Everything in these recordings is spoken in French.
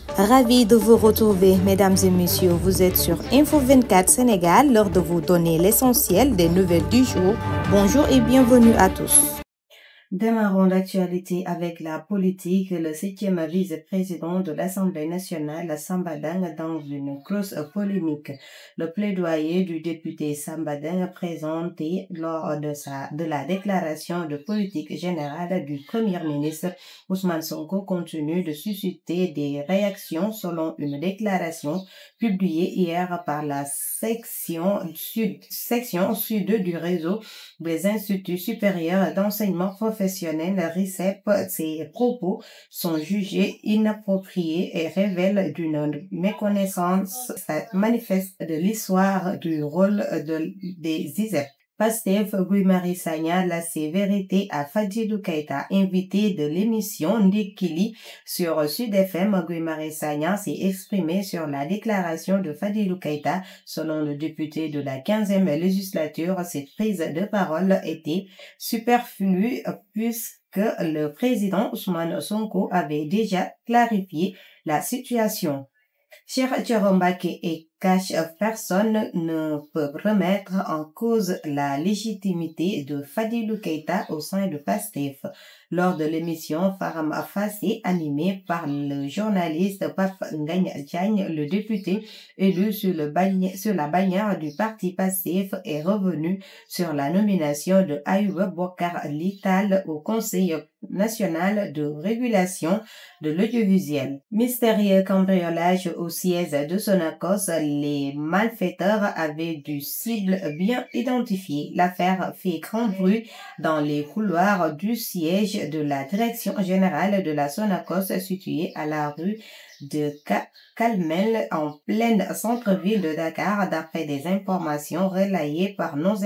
Ravi de vous retrouver, mesdames et messieurs. Vous êtes sur Info 24 Sénégal, l'heure de vous donner l'essentiel des nouvelles du jour. Bonjour et bienvenue à tous. Démarrons l'actualité avec la politique. Le 7e vice-président de l'Assemblée nationale, Samba Dang, dans une grosse polémique. Le plaidoyer du député Samba Dang présenté lors de la déclaration de politique générale du Premier ministre Ousmane Sonko continue de susciter des réactions selon une déclaration publiée hier par la section sud du réseau des instituts supérieurs d'enseignement professionnel RICEP. Ces propos sont jugés inappropriés et révèlent d'une méconnaissance manifeste de l'histoire du rôle des ISEP. Pastef, Guy Marius Sagna, la sévérité à Fadilou Keïta, invité de l'émission Ndekili sur Sud FM. Guy Marius Sagna s'est exprimé sur la déclaration de Fadilou Keïta. Selon le député de la 15e législature, cette prise de parole était superflue puisque le président Ousmane Sonko avait déjà clarifié la situation. Cheikh Thioro Mbacké et Cash, personne ne peut remettre en cause la légitimité de Fadilou Keïta au sein de Pastef. Lors de l'émission Faram Fassi, animée par le journaliste Pape Ngagne Diagne, le député élu sur la bannière du parti Pastef est revenu sur la nomination de Ayoub Bokar Littal au Conseil national de régulation de l'audiovisuel. Mystérieux cambriolage au siège de Sonacos, les malfaiteurs avaient du cible bien identifié. L'affaire fait grand bruit dans les couloirs du siège de la direction générale de la Sonacos située à la rue de Calmel en pleine centre-ville de Dakar. D'après des informations relayées par nos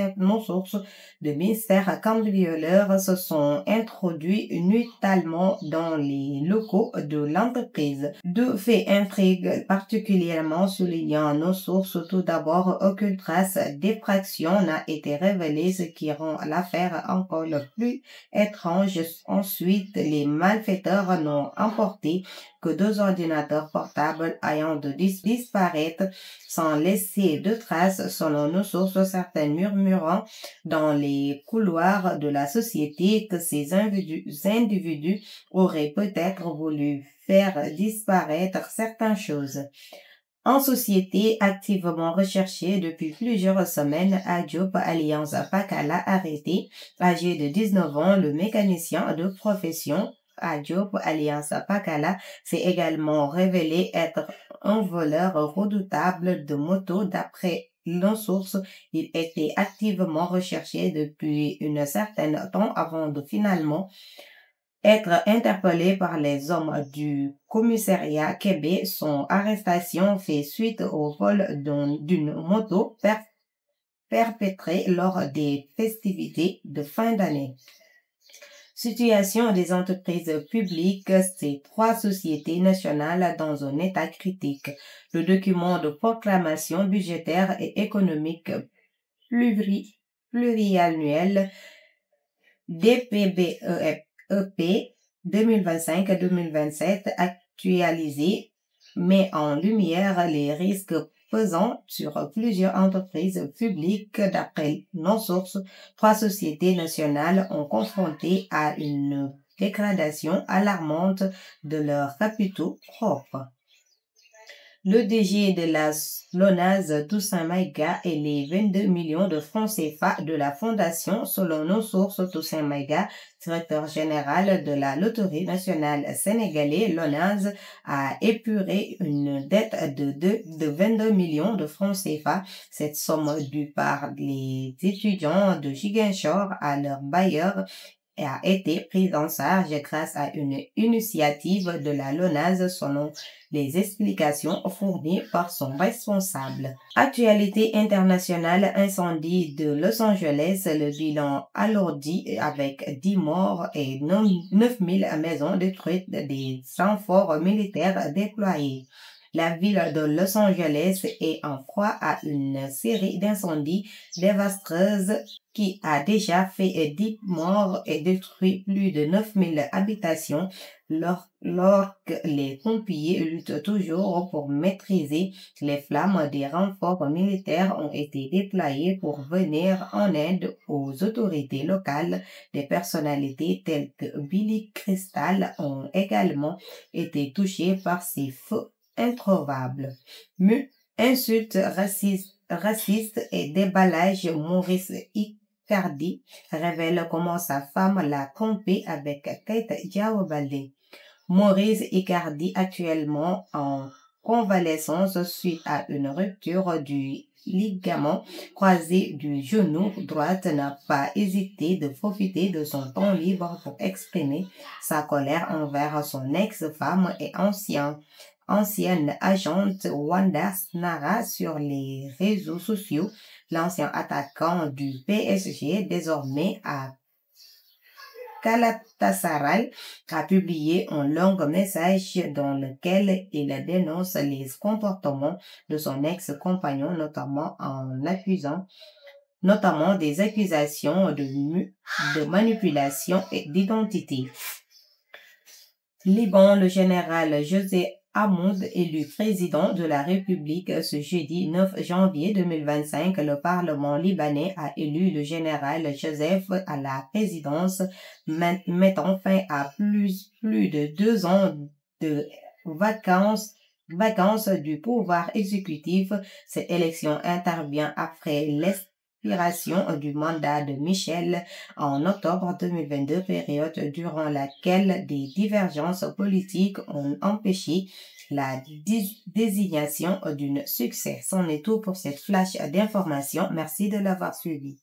sources, de mystères cambrioleurs se sont introduits nuitamment dans les locaux de l'entreprise. Deux faits intriguent particulièrement soulignant nos sources. Tout d'abord, aucune trace d'effraction n'a été révélée, ce qui rend l'affaire encore le plus étrange. Ensuite, les malfaiteurs n'ont emporté que 2 ordinateurs portables ayant de disparaître sans laisser de traces, selon nos sources, certaines murmurant dans les couloirs de la société que ces individus auraient peut-être voulu faire disparaître certaines choses. En société activement recherchée depuis plusieurs semaines, Diop Alliance Pakala arrêté. Âgé de 19 ans, le mécanicien de profession Diop Alliance Pakala s'est également révélé être un voleur redoutable de moto. D'après nos sources, il était activement recherché depuis un certain temps avant de finalement être interpellé par les hommes du commissariat Kébé. Son arrestation fait suite au vol d'une moto perpétrée lors des festivités de fin d'année. Situation des entreprises publiques, ces 3 sociétés nationales dans un état critique. Le document de proclamation budgétaire et économique pluriannuel DPBEP 2025-2027 actualisé met en lumière les risques pesant sur plusieurs entreprises publiques. D'après nos sources, 3 sociétés nationales ont confronté à une dégradation alarmante de leurs capitaux propres. Le DG de la LONASE, Toussaint Maïga, et les 22 millions de francs CFA de la fondation. Selon nos sources, Toussaint Maïga, directeur général de la Loterie nationale sénégalaise, LONASE, a épuré une dette de 22 millions de francs CFA. Cette somme due par les étudiants de Ziguinchor à leurs bailleurs a été prise en charge grâce à une initiative de la LONASE, selon les explications fournies par son responsable. Actualité internationale, incendie de Los Angeles, le bilan alourdi avec 10 morts et 9000 maisons détruites, des renforts militaires déployés. La ville de Los Angeles est en proie à une série d'incendies dévastateurs qui a déjà fait 10 morts et détruit plus de 9000 habitations, alors que les pompiers luttent toujours pour maîtriser les flammes. Des renforts militaires ont été déployés pour venir en aide aux autorités locales. Des personnalités telles que Billy Crystal ont également été touchées par ces feux introuvables. Insultes racistes et déballage. Maurice Icardi révèle comment sa femme l'a trompé avec Kate Diawara. Maurice Icardi, actuellement en convalescence suite à une rupture du ligament croisé du genou droit, n'a pas hésité de profiter de son temps libre pour exprimer sa colère envers son ex-femme et ancienne agente Wanda Nara sur les réseaux sociaux. L'ancien attaquant du PSG, désormais à Galatasaray, a publié un long message dans lequel il dénonce les comportements de son ex-compagnon, notamment des accusations de manipulation et d'identité. Liban, le général José Hammoud, élu président de la République ce jeudi 9 janvier 2025, le Parlement libanais a élu le général Joseph à la présidence, mettant fin à plus de 2 ans de vacances du pouvoir exécutif. Cette élection intervient après l'expiration du mandat de Michel en octobre 2022, période durant laquelle des divergences politiques ont empêché la désignation d'une succès. C'en est tout pour cette flash d'information. Merci de l'avoir suivi.